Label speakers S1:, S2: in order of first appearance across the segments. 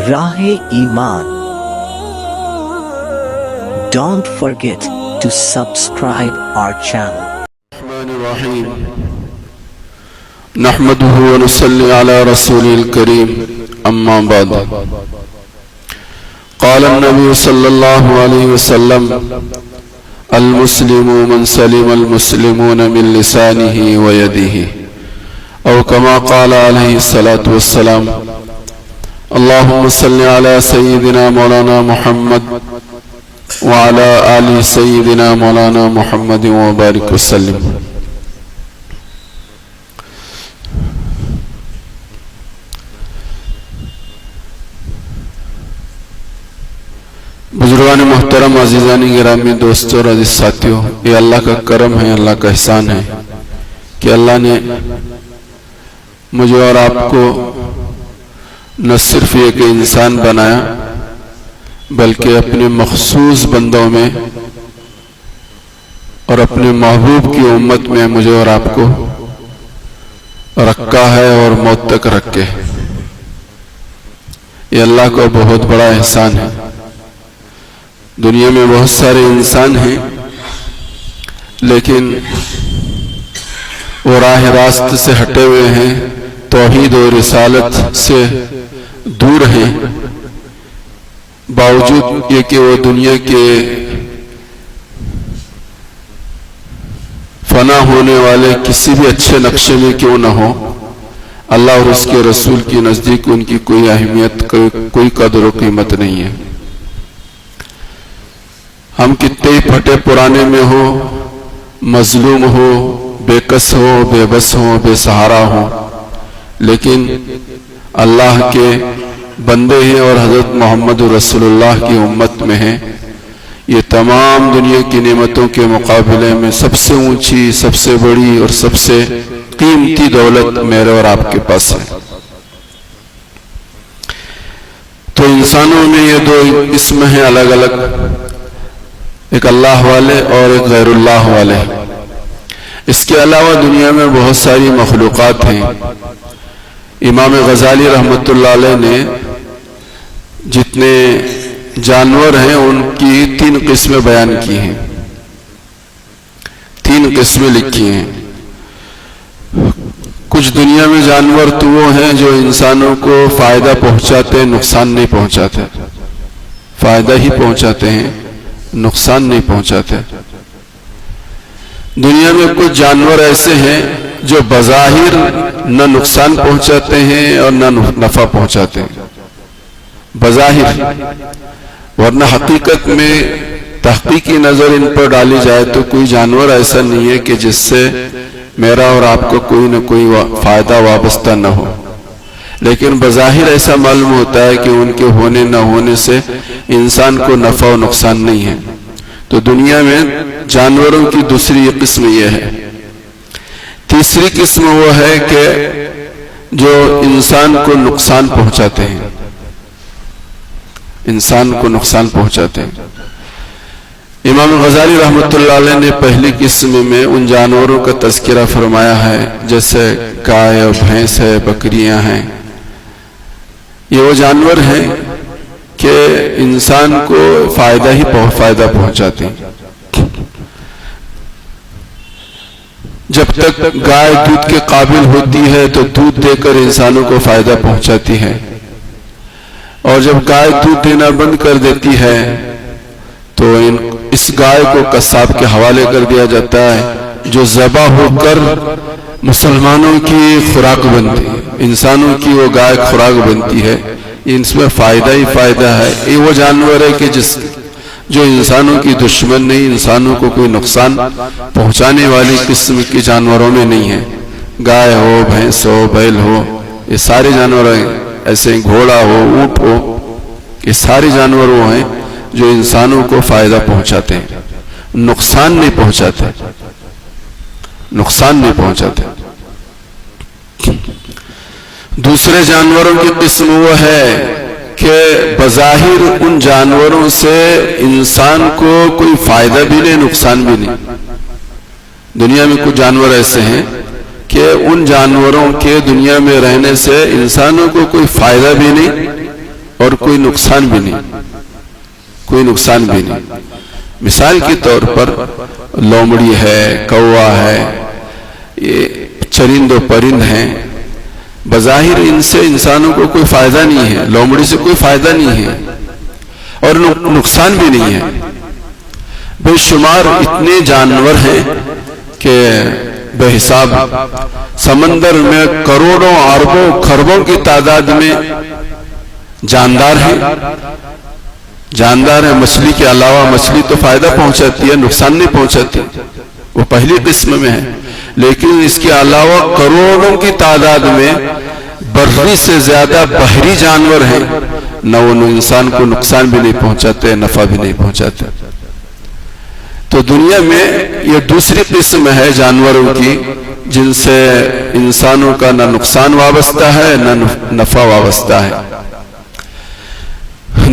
S1: راہ ایمان. Don't forget to subscribe our channel.
S2: الرحمن الرحیم نحمده ونصلي على رسوله الكريم اما بعد قال النبي صلى الله عليه وسلم المسلم من سلم المسلمون من لسانه ويده او كما قال عليه الصلاة والسلام اللهم صل على سيدنا مولانا محمد وعلى آل سيدنا مولانا محمد وبارك وسلم. بزرگان محترم، عزیزان گرامی، دوستوں اور عزیز ساتھیوں، یہ اللہ کا کرم ہے، اللہ کا احسان ہے کہ اللہ نے مجھے اور آپ کو نہ صرف ایک انسان بنایا بلکہ اپنے مخصوص بندوں میں اور اپنے محبوب کی امت میں مجھے اور آپ کو رکھا ہے اور موت تک رکھے. یہ اللہ کا بہت بڑا احسان ہے. دنیا میں بہت سارے انسان ہیں لیکن وہ راہ راست سے ہٹے ہوئے ہیں، توحید و رسالت سے دور ہیں، باوجود یہ کہ وہ دنیا کے فنا ہونے والے کسی بھی اچھے نقشے میں کیوں نہ ہو، اللہ اور اس کے رسول کی نزدیک ان کی کوئی اہمیت، کوئی قدر و قیمت نہیں ہے. ہم کتنے ہی پھٹے پرانے میں ہو، مظلوم ہو، بے کس ہو، بے بس ہو، بے سہارا ہو، لیکن اللہ کے بندے ہیں اور حضرت محمد رسول اللہ کی امت میں ہیں. یہ تمام دنیا کی نعمتوں کے مقابلے میں سب سے اونچی، سب سے بڑی اور سب سے قیمتی دولت میرے اور آپ کے پاس ہے. تو انسانوں میں یہ دو قسم ہیں الگ الگ، ایک اللہ والے اور ایک غیر اللہ والے. اس کے علاوہ دنیا میں بہت ساری مخلوقات ہیں. امام غزالی رحمۃ اللہ علیہ نے جتنے جانور ہیں ان کی 3 قسمیں بیان کی ہیں، 3 قسمیں لکھی ہیں. کچھ دنیا میں جانور تو وہ ہیں جو انسانوں کو فائدہ پہنچاتے ہیں، نقصان نہیں پہنچاتے. فائدہ ہی پہنچاتے ہیں، نقصان نہیں پہنچاتے. دنیا میں کچھ جانور ایسے ہیں جو بظاہر نہ نقصان پہنچاتے ہیں اور نہ نفع پہنچاتے ہیں بظاہر، ورنہ حقیقت میں تحقیقی نظر ان پر ڈالی جائے تو کوئی جانور ایسا نہیں ہے کہ جس سے میرا اور آپ کو کوئی نہ کوئی فائدہ وابستہ نہ ہو، لیکن بظاہر ایسا معلوم ہوتا ہے کہ ان کے ہونے نہ ہونے سے انسان کو نفع و نقصان نہیں ہے. تو دنیا میں جانوروں کی دوسری قسم یہ ہے. تیسری قسم وہ ہے کہ جو انسان کو نقصان پہنچاتے ہیں، انسان کو نقصان پہنچاتے ہیں. امام غزالی رحمۃ اللہ علیہ نے پہلی قسم میں ان جانوروں کا تذکرہ فرمایا ہے جیسے گائے اور بھینس ہے، بکریاں ہیں. یہ وہ جانور ہیں کہ انسان کو فائدہ پہنچاتے ہیں. جب تک گائے دودھ کے قابل ہوتی ہے تو دودھ دے کر انسانوں کو فائدہ پہنچاتی ہے، اور جب گائے دودھ دینا بند کر دیتی ہے تو اس گائے کو قصاب کے حوالے کر دیا جاتا ہے جو ذبح ہو کر مسلمانوں کی خوراک بنتی ہے. انسانوں کی وہ گائے خوراک بنتی ہے. اس میں فائدہ ہی فائدہ ہے. یہ وہ جانور ہے کہ جو انسانوں کی دشمن نہیں، انسانوں کو کوئی نقصان پہنچانے والی قسم کے جانوروں میں نہیں ہے. گائے ہو، بھینس ہو، بیل ہو، یہ سارے جانور ہیں. ایسے گھوڑا ہو، اونٹ ہو، یہ سارے جانور وہ ہیں جو انسانوں کو فائدہ پہنچاتے ہیں، نقصان نہیں پہنچاتے. نقصان نہیں پہنچاتے. دوسرے جانوروں کی قسم وہ ہے کہ بظاہر ان جانوروں سے انسان کو کوئی فائدہ بھی نہیں، نقصان بھی نہیں. دنیا میں کچھ جانور ایسے ہیں کہ ان جانوروں کے دنیا میں رہنے سے انسانوں کو کوئی فائدہ بھی نہیں اور کوئی نقصان بھی نہیں، کوئی نقصان بھی نہیں۔ مثال کے طور پر لومڑی ہے، کوا ہے، یہ چرند و پرند ہیں، بظاہر ان سے انسانوں کو کوئی فائدہ نہیں ہے، لومڑی سے کوئی فائدہ نہیں ہے اور نقصان بھی نہیں ہے۔ بے شمار اتنے جانور ہیں کہ بے حساب، سمندر میں کروڑوں اربوں خربوں کی تعداد میں جاندار ہیں۔ جاندار ہے، مچھلی کے علاوہ، مچھلی تو فائدہ پہنچاتی ہے، نقصان نہیں پہنچاتی، وہ پہلی قسم میں ہے، لیکن اس کے علاوہ کروڑوں کی تعداد میں بحری سے زیادہ بحری جانور ہیں، نہ وہ انسان کو نقصان بھی نہیں پہنچاتے، نفع بھی نہیں پہنچاتے۔ تو دنیا میں یہ دوسری قسم ہے جانوروں کی جن سے انسانوں کا نہ نقصان وابستہ ہے نہ نفع وابستہ ہے۔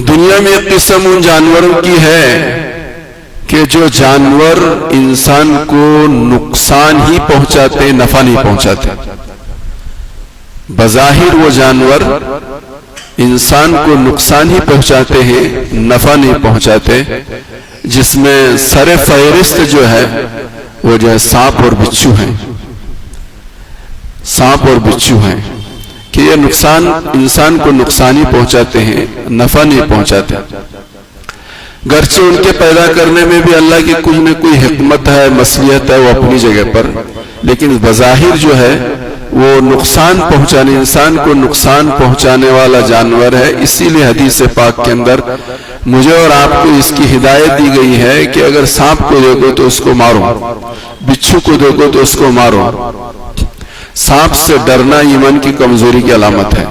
S2: دنیا میں ایک قسم ان جانوروں کی ہے کہ جو جانور انسان کو نقصان ہی پہنچاتے، نفع نہیں پہنچاتے۔ بظاہر وہ جانور انسان کو نقصان ہی پہنچاتے ہیں، نفع نہیں پہنچاتے، جس میں سر فہرست جو ہے وہ جو ہے سانپ اور بچھو ہیں۔ سانپ اور بچھو ہیں کہ یہ نقصان انسان کو نقصان ہی پہنچاتے ہیں، نفع نہیں پہنچاتے۔ گرچہ ان کے پیدا کرنے میں بھی اللہ کی کچھ نہ کوئی حکمت ہے، مصلحت ہے، وہ اپنی جگہ پر، لیکن بظاہر جو ہے وہ نقصان پہنچانے، انسان کو نقصان پہنچانے والا جانور ہے۔ اسی لیے حدیث پاک کے اندر مجھے اور آپ کو اس کی ہدایت دی گئی ہے کہ اگر سانپ کو دیکھو تو اس کو مارو، بچھو کو دیکھو تو اس کو مارو۔ سانپ سے ڈرنا ایمان کی کمزوری کی علامت ہے۔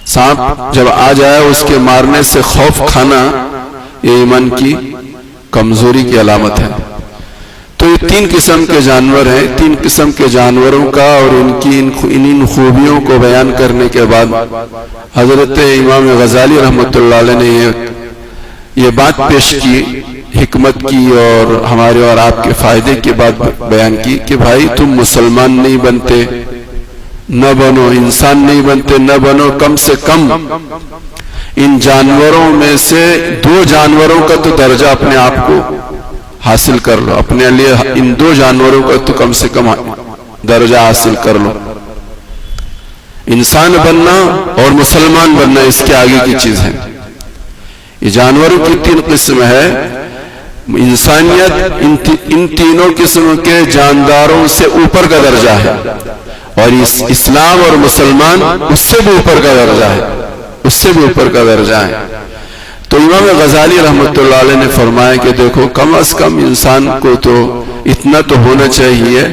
S2: سانپ جب آ جائے اس کے مارنے سے خوف کھانا، یہ ایمان کی کمزوری کی علامت ہے۔ تو یہ تین قسم کے جانور ہیں۔ تین قسم کے جانوروں کا اور ان کی ان خوبیوں کو بیان کرنے کے بعد حضرت امام غزالی رحمۃ اللہ علیہ نے یہ بات پیش کی، حکمت کی اور ہمارے اور آپ کے فائدے کی بات بیان کی کہ بھائی تم مسلمان نہیں بنتے، نہ بنو، انسان نہیں بنتے، نہ بنو، کم سے کم ان جانوروں میں سے دو جانوروں کا تو درجہ اپنے آپ کو حاصل کر لو، اپنے لیے ان دو جانوروں کا تو کم سے کم درجہ حاصل کر لو۔ انسان بننا اور مسلمان بننا اس کے آگے کی چیز ہے۔ یہ جانوروں کی تین قسم ہے۔ انسانیت ان تینوں قسم کے جانداروں سے اوپر کا درجہ ہے، اور اسلام اور مسلمان اس سے بھی اوپر کا درجہ ہے، اس سے بھی اوپر کا درجہ ہے۔ تو امام غزالی رحمۃ اللہ علیہ نے فرمایا کہ دیکھو کم از کم انسان کو تو اتنا تو ہونا چاہیے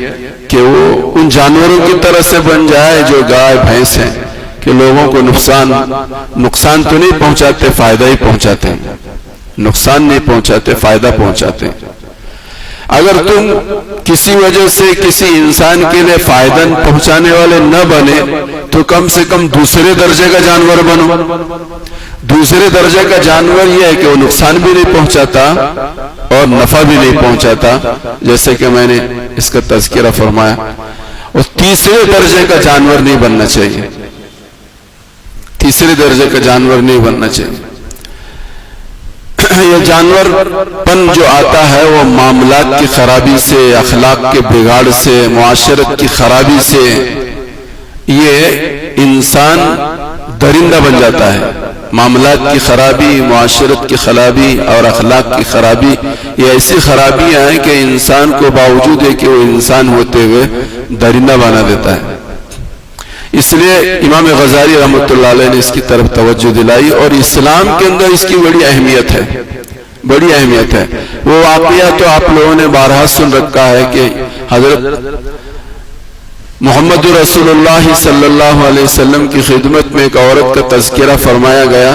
S2: کہ وہ ان جانوروں کی طرح سے بن جائے جو گائے بھینس ہیں، کہ لوگوں کو نقصان تو نہیں پہنچاتے، فائدہ ہی پہنچاتے ہیں، نقصان نہیں پہنچاتے، فائدہ پہنچاتے ہیں۔ اگر تم کسی وجہ سے کسی انسان کے لیے فائدہ پہنچانے والے نہ بنے تو کم سے کم دوسرے درجے کا جانور بنو۔ دوسرے درجے کا جانور یہ ہے کہ وہ نقصان بھی نہیں پہنچاتا اور نفع بھی نہیں پہنچاتا، جیسے کہ میں نے اس کا تذکرہ فرمایا۔ اور تیسرے درجے کا جانور نہیں بننا چاہیے، تیسرے درجے کا جانور نہیں بننا چاہیے۔ یہ جانور پن جو آتا ہے وہ معاملات کی خرابی سے، اخلاق کے بگاڑ سے، معاشرت کی خرابی سے، یہ انسان درندہ بن جاتا ہے۔ معاملات کی خرابی، معاشرت کی خرابی اور اخلاق کی خرابی، یہ ایسی خرابیاں ہیں کہ انسان کو باوجود ہے کہ وہ انسان ہوتے ہوئے درندہ بنا دیتا ہے۔ اس لیے امام غزالی رحمۃ اللہ علیہ نے اس کی طرف توجہ دلائی، اور اسلام کے اندر اس کی بڑی اہمیت ہے، بڑی اہمیت ہے۔ وہ واقعہ تو آپ لوگوں نے بارہا سن رکھا ہے کہ حضرت محمد رسول اللہ صلی اللہ علیہ وسلم کی خدمت میں ایک عورت کا تذکرہ فرمایا گیا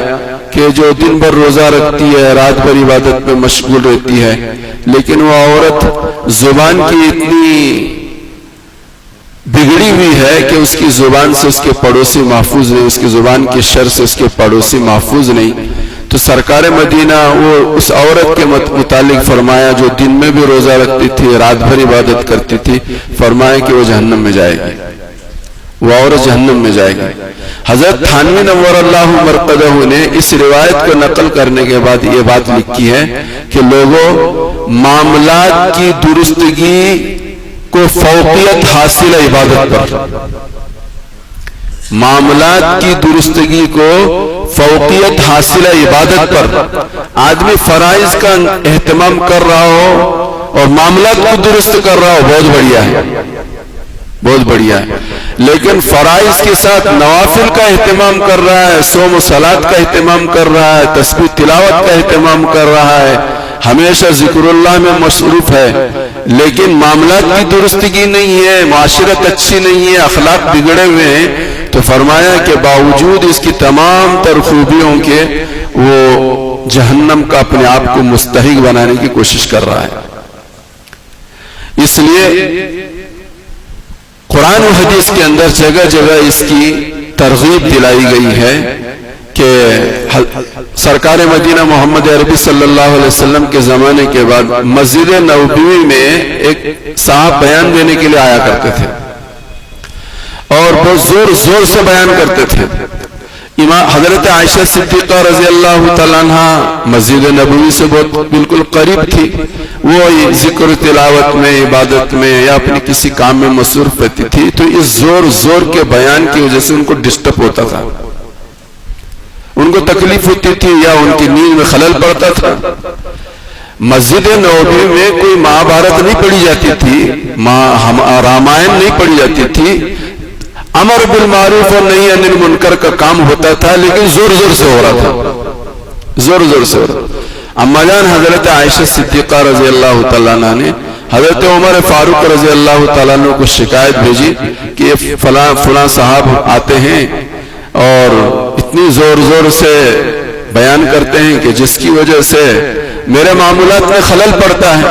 S2: کہ جو دن بھر روزہ رکھتی ہے، رات بھر عبادت میں مشغول رہتی ہے، لیکن وہ عورت زبان کی اتنی بگڑی ہوئی ہے کہ اس کی زبان سے اس کے پڑوسی محفوظ نہیں، اس کی زبان کی شر سے اس کے پڑوسی محفوظ نہیں۔ تو سرکار مدینہ وہ اس عورت کے متعلق فرمایا جو دن میں بھی روزہ رکھتی تھی، رات بھر عبادت کرتی تھی، فرمایا کہ وہ جہنم میں جائے گی، وہ عورت جہنم میں جائے گی۔ حضرت تھانوی نور اللہ مرقدہ نے اس روایت کو نقل کرنے کے بعد یہ بات لکھی ہے کہ لوگوں، معاملات کی درستگی کو فوقیت حاصل ہے عبادت پر، معاملات کی درستگی کو فوقیت حاصل ہے عبادت پر۔ آدمی فرائض کا اہتمام کر رہا ہو اور معاملات کو درست کر رہا ہو، بہت بڑھیا ہے، بہت بڑھیا ہے، لیکن فرائض کے ساتھ نوافل کا اہتمام کر رہا ہے، صوم و صلاۃ کا اہتمام کر رہا ہے، تسبیح تلاوت کا اہتمام کر رہا ہے، ہمیشہ ذکر اللہ میں مصروف ہے، لیکن معاملات کی درستگی نہیں ہے، معاشرت اچھی نہیں ہے، اخلاق بگڑے ہوئے ہیں، تو فرمایا کہ باوجود اس کی تمام تر خوبیوں کے وہ جہنم کا اپنے آپ کو مستحق بنانے کی کوشش کر رہا ہے۔ اس لیے قرآن و حدیث کے اندر جگہ جگہ اس کی ترغیب دلائی گئی ہے کہ سرکار مدینہ محمد عربی صلی اللہ علیہ وسلم کے زمانے کے بعد مسجد نبوی میں ایک صاحب بیان دینے کے لیے آیا کرتے تھے اور بہت زور زور سے بیان کرتے تھے۔ حضرت عائشہ صدیقہ رضی اللہ تعالیٰ عنہ مسجد نبوی سے بہت بالکل قریب تھی، وہ ذکر تلاوت میں، عبادت میں یا اپنے کسی کام میں مصروف رہتی تھی، تو اس زور زور کے بیان کی وجہ سے ان کو ڈسٹرب ہوتا تھا، ان کو تکلیف ہوتی تھی یا ان کی نیند میں خلل پڑتا تھا۔ مسجد نبوی میں کوئی مہابھارت نہیں پڑھی جاتی تھی، رامائن نہیں پڑھی جاتی تھی، امر بالمعروف اور نہی عن المنکر کا کام ہوتا تھا، لیکن زور زور سے ہو رہا تھا، زور زور سے ہو رہا تھا۔ اما جان حضرت عائشہ صدیقہ رضی اللہ تعالیٰ عنہ نے حضرت عمر فاروق رضی اللہ تعالیٰ عنہ کو شکایت بھیجی کہ یہ فلاں صاحب آتے ہیں اور اتنی زور زور سے بیان کرتے ہیں کہ جس کی وجہ سے میرے معاملات میں خلل پڑتا ہے۔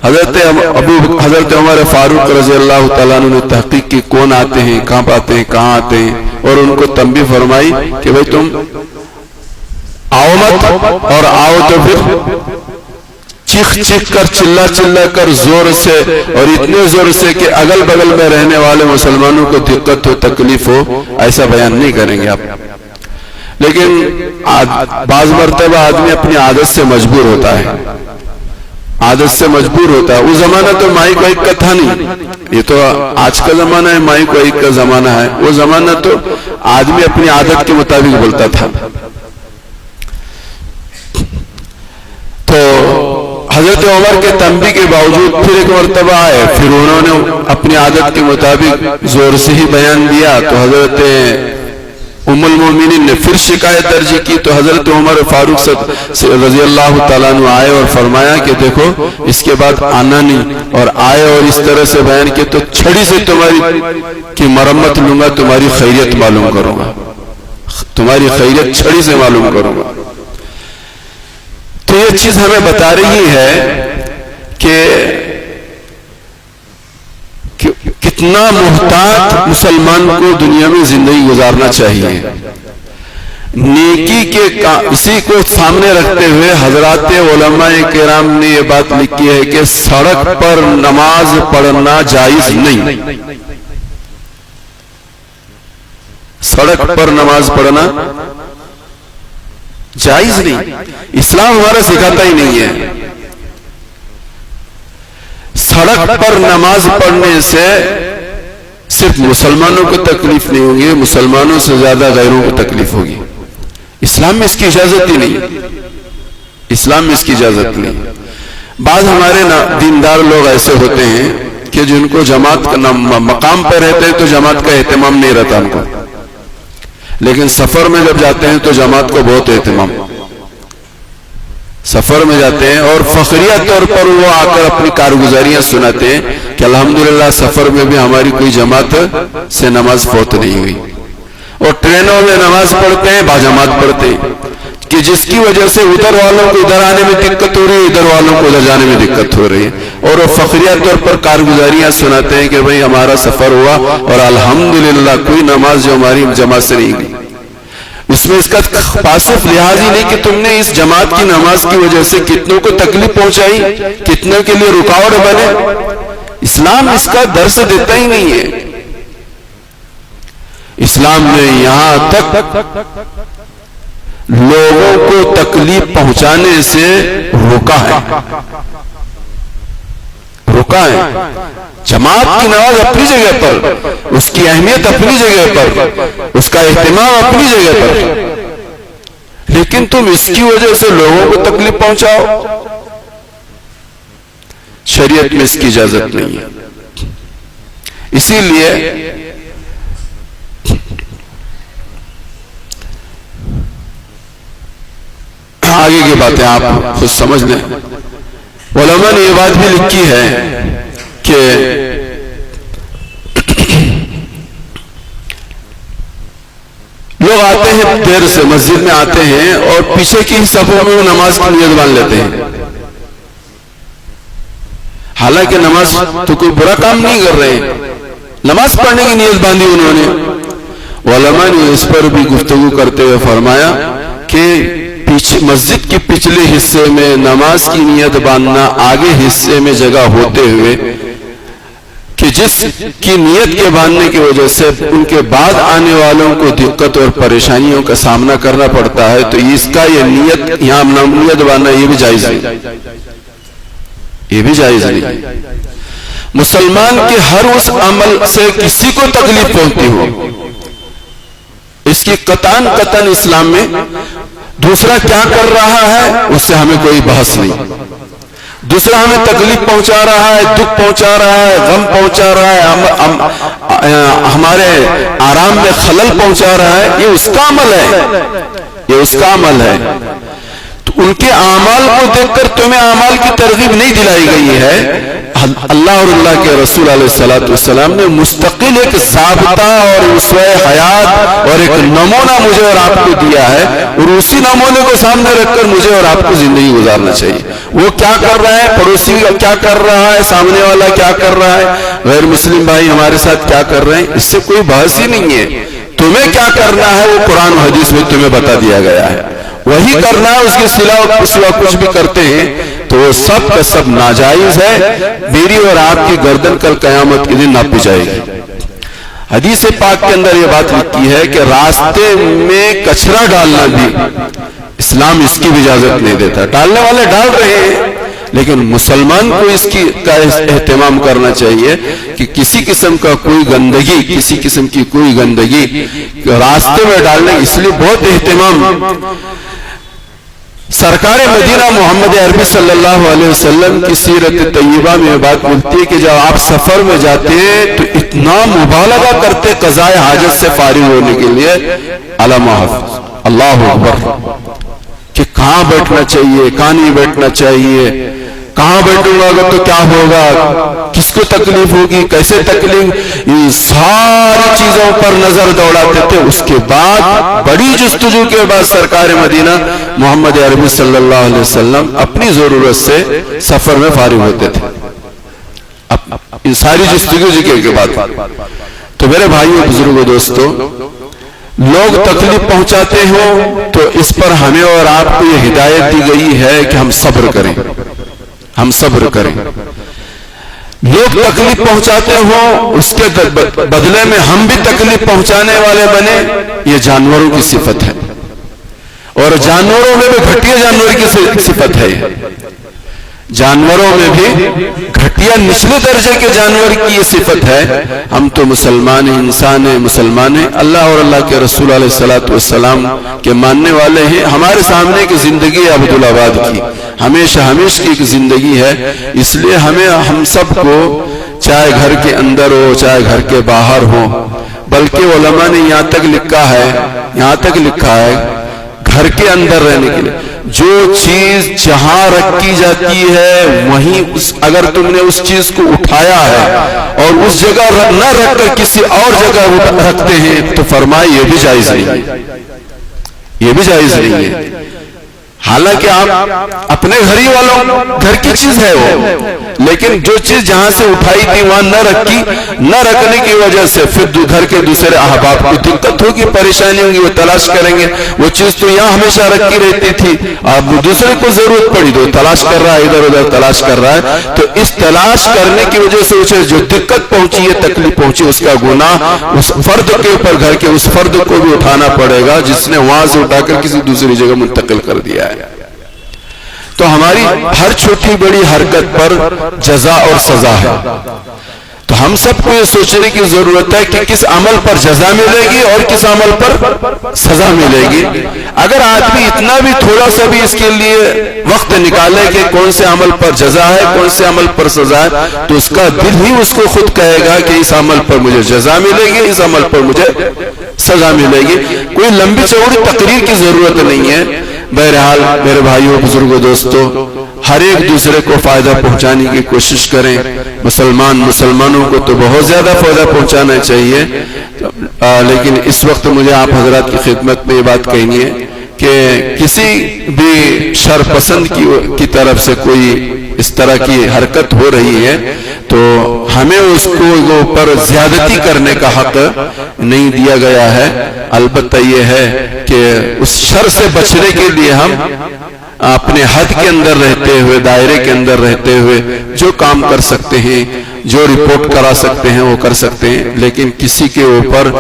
S2: حضرت عمر فاروق رضی اللہ تعالیٰ عنہ نے تحقیق کی کون آتے ہیں، کہاں آتے ہیں، کہاں آتے ہیں، اور ان کو تنبیہ فرمائی کہ بھئی تم آؤ مت، اور آؤ تو پھر چیخ چیخ کر، چلا چلا کر، زور سے، اور اتنے زور سے کہ اگل بغل میں رہنے والے مسلمانوں کو دقت ہو، تکلیف ہو، ایسا بیان نہیں کریں گے آپ۔ لیکن بعض مرتبہ آدمی اپنی عادت سے مجبور ہوتا ہے، عادت سے مجبور ہوتا ہے۔ وہ زمانہ تو مائک وائک کا تھا نہیں، یہ تو آج کا زمانہ ہے، مائک وائک کا زمانہ ہے۔ وہ زمانہ تو آدمی اپنی عادت کے مطابق بولتا تھا۔ تو حضرت عمر کے تنبیہ کے باوجود پھر ایک مرتبہ آئے، پھر انہوں نے اپنی عادت کے مطابق زور سے ہی بیان دیا، تو حضرت ام المومنین نے پھر شکایت درج کی، تو حضرت عمر فاروق رضی اللہ تعالیٰ عنہ آئے اور فرمایا کہ دیکھو اس کے بعد آنا نہیں، اور آئے اور اس طرح سے بیان کیا تو چھڑی سے تمہاری کی مرمت لوں گا، تمہاری خیریت معلوم کروں گا، تمہاری خیریت چھڑی سے معلوم کروں گا۔ تو یہ چیز ہمیں بتا رہی ہے کہ کتنا محتاط مسلمان کو دنیا میں زندگی گزارنا چاہیے۔ نیکی کے اسی کو سامنے رکھتے ہوئے حضرات علماء کرام نے یہ بات لکھی ہے کہ سڑک پر نماز پڑھنا جائز نہیں، سڑک پر نماز پڑھنا جائز نہیں، اسلام ہمارا سکھاتا ہی نہیں ہے۔ سڑک پر نماز پڑھنے سے صرف مسلمانوں کو تکلیف نہیں ہوگی، مسلمانوں سے زیادہ غیروں کو تکلیف ہوگی۔ اسلام میں اس کی اجازت ہی نہیں، اسلام میں اس کی اجازت نہیں۔ بعض ہمارے دیندار لوگ ایسے ہوتے ہیں کہ جن کو جماعت کا مقام پہ رہتے ہیں تو جماعت کا اہتمام نہیں رہتا ان کو، لیکن سفر میں جب جاتے ہیں تو جماعت کو بہت اہتمام، سفر میں جاتے ہیں اور فخریہ طور پر وہ آ کر اپنی کارگزاریاں سناتے ہیں کہ الحمدللہ سفر میں بھی ہماری کوئی جماعت سے نماز فوت نہیں ہوئی، اور ٹرینوں میں نماز پڑھتے ہیں، باجماعت پڑھتے ہیں، کہ جس کی وجہ سے ادھر والوں کو ادھر آنے میں دقت ہو رہی ہے، ادھر والوں کو ادھر جانے میں دقت ہو رہی ہے، اور وہ فخریہ طور پر کارگزاریاں سناتے ہیں کہ بھئی ہمارا سفر ہوا اور الحمدللہ کوئی نماز جو ہماری جماعت سے نہیں گئی۔ اس میں اس کا پاسف لحاظ ہی نہیں کہ تم نے اس جماعت کی نماز کی وجہ سے کتنوں کو تکلیف پہنچائی، کتنے کے لیے رکاوٹ بنے. اسلام اس کا درس دیتا ہی نہیں ہے. اسلام نے یہاں تک لوگوں کو تکلیف پہنچانے سے روکا ہے. جماعت کی نماز اپنی جگہ پر، اس کی اہمیت اپنی جگہ پر، اس کا اہتمام اپنی جگہ پر، لیکن تم اس کی وجہ سے لوگوں کو تکلیف پہنچاؤ، شریعت میں اس کی اجازت نہیں ہے. اسی لیے آگے کی باتیں آپ خود سمجھ لیں. علماء نے یہ بات بھی لکھی ہے کہ لوگ آتے ہیں دیر سے، مسجد میں آتے ہیں اور پیچھے کی صفوں میں وہ نماز کی نیت باندھ لیتے ہیں. حالانکہ نماز تو کوئی برا کام نہیں کر رہے ہیں، نماز پڑھنے کی نیت باندھی انہوں نے. علماء نے اس پر بھی گفتگو کرتے ہوئے فرمایا کہ مسجد کے پچھلے حصے میں نماز کی نیت باندھنا آگے حصے میں جگہ ہوتے ہوئے کہ جس کی نیت کے باندھنے کی وجہ سے ان کے بعد آنے والوں کو دقت اور پریشانیوں کا سامنا کرنا پڑتا ہے، تو اس کا یہ نیت یہاں نیت باندھنا یہ بھی جائز نہیں، یہ بھی جائز نہیں. مسلمان کے ہر اس عمل سے کسی کو تکلیف پہنچتی ہو، اس کی قطعاً اسلام میں دوسرا کیا کر رہا ہے اس سے ہمیں کوئی بحث نہیں. دوسرا ہمیں تکلیف پہنچا رہا ہے، دکھ پہنچا رہا ہے، غم پہنچا رہا ہے، ہمارے آرام میں خلل پہنچا رہا ہے، یہ اس کا عمل ہے، یہ اس کا عمل ہے. تو ان کے اعمال کو دیکھ کر تمہیں اعمال کی ترغیب نہیں دلائی گئی ہے. اللہ اور اللہ کے رسول علیہ السلام نے مستقل ایک ضابطہ اور اسوہ حیات اور ایک نمونہ مجھے اور آپ کو دیا ہے، اور اسی نمونے کو سامنے رکھ کر مجھے اور آپ کو زندگی گزارنا چاہیے. وہ کیا کر رہا ہے، پڑوسی کیا کر رہا ہے، سامنے والا کیا کر رہا ہے، غیر مسلم بھائی ہمارے ساتھ کیا کر رہے ہیں، اس سے کوئی بحث ہی نہیں ہے. تمہیں کیا کرنا ہے وہ قرآن و حدیث میں تمہیں بتا دیا گیا ہے، وہی کرنا ہے. اس کے سوا کچھ بھی کرتے ہیں تو وہ سب کا سب ناجائز ہے. میری اور آپ کی گردن کل قیامت کے دن ناپی جائے گی. حدیث پاک کے اندر یہ بات لکھی ہے کہ راستے میں کچرا ڈالنا بھی اسلام اس کی بھی اجازت نہیں دیتا. ڈالنے والے ڈال رہے ہیں، لیکن مسلمان کو اس کا اہتمام کرنا چاہیے کہ کسی قسم کا کوئی گندگی، کسی قسم کی کوئی گندگی راستے میں ڈالنے، اس لیے بہت اہتمام. سرکار مدینہ محمد عربی صلی اللہ علیہ وسلم کی سیرت طیبہ میں بات ملتی ہے کہ جب آپ سفر میں جاتے تو اتنا مبالغہ کرتے قضاء حاجت سے فارغ ہونے کے لیے، علامہ حافظ اللہ اکبر، کہ کہاں بیٹھنا چاہیے، کہاں نہیں بیٹھنا چاہیے، کہاں بیٹھوں گا اگر تو کیا ہوگا، کس کو تکلیف ہوگی، کیسے تکلیف، یہ ساری چیزوں پر نظر دوڑاتے تھے. اس کے بعد بڑی جستجو کے بعد سرکار مدینہ محمد عربی صلی اللہ علیہ وسلم اپنی ضرورت سے سفر میں فارغ ہوتے تھے. ان ساری جستجو کے بعد. تو میرے بھائیوں، بزرگوں، دوستوں، لوگ تکلیف پہنچاتے ہوں تو اس پر ہمیں اور آپ کو یہ ہدایت دی گئی ہے کہ ہم صبر کریں، ہم صبر کریں. لوگ تکلیف پہنچاتے ہوں اس کے بدلے میں ہم بھی تکلیف پہنچانے والے بنے، یہ جانوروں کی صفت ہے، اور جانوروں میں بھی گھٹیا جانور کی صفت ہے. جانوروں میں بھی گھٹیا نچلے درجے کے جانور کی یہ صفت ہے. ہم تو مسلمان ہیں، انسان ہیں، مسلمان ہیں، اللہ اور اللہ کے رسول علیہ السلام کے ماننے والے ہیں. ہمارے سامنے کی زندگی عبدالآباد کی ہمیشہ کی ایک زندگی ہے. اس لیے ہم سب کو، چاہے گھر کے اندر ہو چاہے گھر کے باہر ہو، بلکہ علماء نے یہاں تک لکھا ہے گھر کے اندر رہنے کے لیے جو چیز جہاں رکھی جاتی ہے وہیں اگر تم نے اس چیز کو اٹھایا ہے اور اس جگہ نہ رکھ کر کسی اور جگہ رکھتے ہیں تو فرمائے یہ بھی جائز نہیں ہے، یہ بھی جائز نہیں ہے. حالانکہ آپ اپنے گھر ہی والوں گھر کی چیز ہے وہ، لیکن جو چیز جہاں سے اٹھائی تھی وہاں نہ رکھنے کی وجہ سے پھر گھر کے دوسرے احباب کو دقت ہوگی، پریشانی ہوگی، وہ تلاش کریں گے وہ چیز تو یہاں ہمیشہ رکھی رہتی تھی، اب دوسرے کو ضرورت پڑی تو تلاش کر رہا ہے، ادھر ادھر تلاش کر رہا ہے، تو اس تلاش کرنے کی وجہ سے اسے جو دقت پہنچی ہے، تکلیف پہنچی، اس کا گناہ اس فرد کے اوپر، گھر کے اس فرد کو بھی اٹھانا پڑے گا جس نے وہاں سے اٹھا کر کسی دوسری جگہ منتقل کر دیا ہے۔ تو ہماری ہر چھوٹی بڑی حرکت پر جزا اور سزا ہے، تو ہم سب کو یہ سوچنے کی ضرورت ہے کہ کس عمل پر جزا ملے گی اور کس عمل پر سزا ملے گی۔ اگر آدمی اتنا بھی تھوڑا سا بھی اس کے لیے وقت نکالے کہ کون سے عمل پر جزا ہے، کون سے عمل پر سزا ہے، تو اس کا دل ہی اس کو خود کہے گا کہ اس عمل پر مجھے جزا ملے گی، اس عمل پر مجھے سزا ملے گی۔ کوئی لمبی چوڑی تقریر کی ضرورت نہیں ہے۔ بہرحال میرے بھائیوں، بزرگوں، دوستوں، ہر ایک دوسرے کو فائدہ پہنچانے کی کوشش کریں۔ مسلمانوں کو تو بہت زیادہ فائدہ پہنچانا چاہیے، لیکن اس وقت مجھے آپ حضرات کی خدمت میں یہ بات کہنی ہے کہ کسی بھی شر پسند کی طرف سے کوئی اس طرح کی حرکت ہو رہی ہے تو ہمیں اس کو اوپر زیادتی کرنے کا حق نہیں دیا گیا ہے۔ البتہ یہ ہے کہ اس شر سے بچنے کے لیے ہم اپنے حد کے اندر رہتے ہوئے، دائرے کے اندر رہتے ہوئے جو کام کر سکتے ہیں، جو رپورٹ کرا سکتے ہیں وہ کر سکتے ہیں، لیکن کسی کے اوپر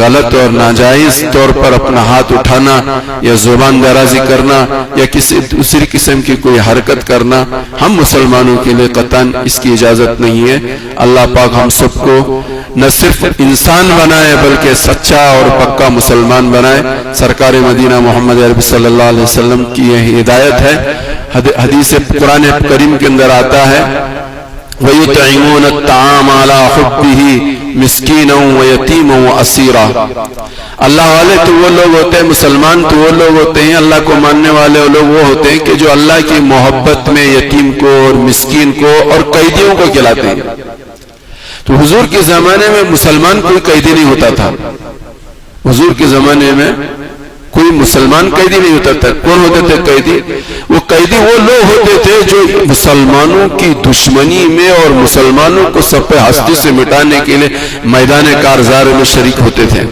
S2: غلط اور ناجائز طور پر اپنا ہاتھ اٹھانا یا زبان درازی کرنا یا کسی دوسری قسم کی کوئی حرکت کرنا ہم مسلمانوں کے لیے قطعاً اس کی اجازت نہیں ہے۔ اللہ پاک ہم سب کو نہ صرف انسان بنائے بلکہ سچا اور پکا مسلمان بنائے۔ سرکار مدینہ محمد عربی صلی اللہ علیہ وسلم کی یہ ہدایت ہے۔ حدیث قرآن کریم کے اندر آتا ہے وَيُطْعِمُونَ الطَّعَامَ عَلَى حُبِّهِ مِسْكِينًا وَيَتِيمًا وَأَسِيرًا۔ اللہ والے تو وہ لوگ ہوتے ہیں، مسلمان تو وہ لوگ ہوتے ہیں، اللہ کو ماننے والے لوگ وہ ہوتے ہیں کہ جو اللہ کی محبت میں یتیم کو اور مسکین کو اور قیدیوں کو کھلاتے ہیں۔ تو حضور کے زمانے میں مسلمان کوئی قیدی نہیں ہوتا تھا، حضور کے زمانے میں کوئی مسلمان قیدی نہیں ہوتا تھا۔ کون ہوتے تھے قیدی؟ وہ قیدی وہ لوگ ہوتے تھے جو مسلمانوں کی دشمنی میں اور مسلمانوں کو سب پہ ہستی سے مٹانے کے لیے میدان کارزار میں شریک ہوتے تھے۔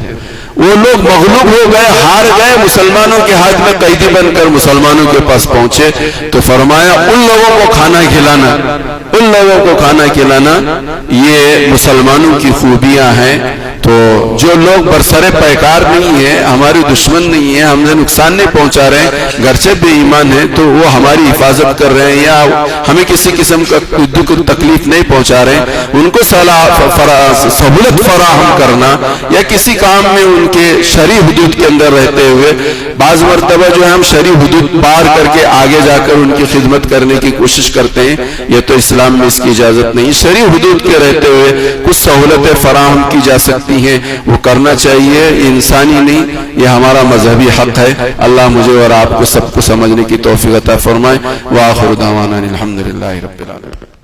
S2: وہ لوگ مغلوب ہو گئے، ہار گئے، مسلمانوں کے ہاتھ میں قیدی بن کر مسلمانوں کے پاس پہنچے تو فرمایا ان لوگوں کو کھانا کھلانا، ان لوگوں کو کھانا کھلانا یہ مسلمانوں کی خوبیاں ہیں۔ تو جو لوگ برسر پیکار نہیں ہیں، ہماری دشمن نہیں ہیں، ہم نے نقصان نہیں پہنچا رہے ہیں، گرچہ بے ایمان ہیں تو وہ ہماری حفاظت کر رہے ہیں یا ہمیں کسی قسم کا دکھ تکلیف نہیں پہنچا رہے ہیں، ان کو سہولت فراہم کرنا یا کسی کام میں ان کے شرعی حدود کے اندر رہتے ہوئے، بعض مرتبہ جو ہے ہم شرعی حدود پار کر کے آگے جا کر ان کی خدمت کرنے کی کوشش کرتے ہیں، یہ تو اسلام میں اس کی اجازت نہیں۔ شرعی حدود کے رہتے ہوئے کچھ سہولتیں فراہم کی جا سکتی ہیں، وہ کرنا چاہیے، یہ انسانی نہیں، یہ ہمارا مذہبی حق ہے۔ اللہ مجھے اور آپ کو سب کو سمجھنے کی توفیق عطا فرمائے۔ وآخر دعوانا الحمدللہ رب العالمین۔